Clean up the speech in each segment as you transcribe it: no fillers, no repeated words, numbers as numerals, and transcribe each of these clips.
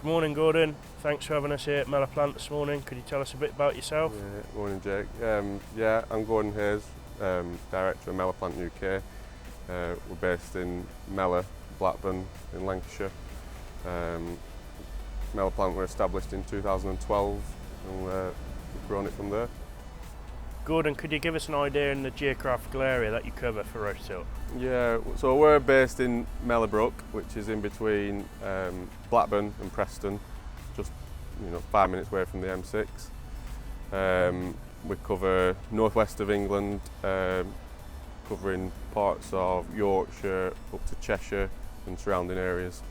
morning, Gordan. Thanks for having us here at Mellor Plant this morning. Could you tell us a bit about yourself? Yeah, morning, Jake. I'm Gordan Hayes, Director of Mellor Plant UK. We're based in Mellor, Blackburn in Lancashire. Mellor Plant were established in 2012 and we've grown it from there. Gordan, could you give us an idea in the geographical area that you cover for Rototilt? Yeah, so we're based in Mellor, which is in between Blackburn and Preston, just 5 minutes away from the M6. We cover northwest of England, covering parts of Yorkshire up to Cheshire and surrounding areas.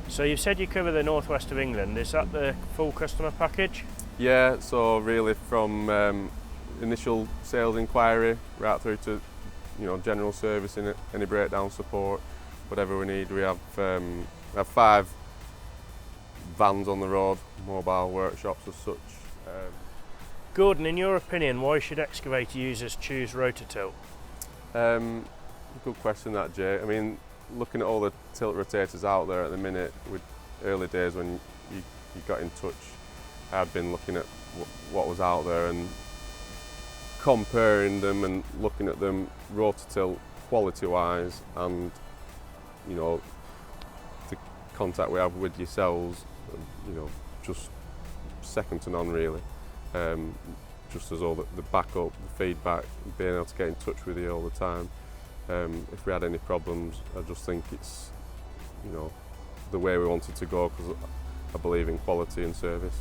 So you've said you cover the northwest of England. Is that the full customer package? Yeah, so really from initial sales inquiry right through to general servicing, any breakdown support, whatever we need. We have 5 vans on the road, mobile workshops as such. Gordan, in your opinion, why should excavator users choose Rototilt? Good question that, Jay. I mean, looking at all the tilt rotators out there at the minute, with early days when you got in touch, I'd been looking at what was out there and comparing them and looking at them Rototilt quality-wise, and the contact we have with yourselves, just second to none really. Just as all the backup, the feedback, being able to get in touch with you all the time. If we had any problems, I just think it's the way we wanted to go, because I believe in quality and service.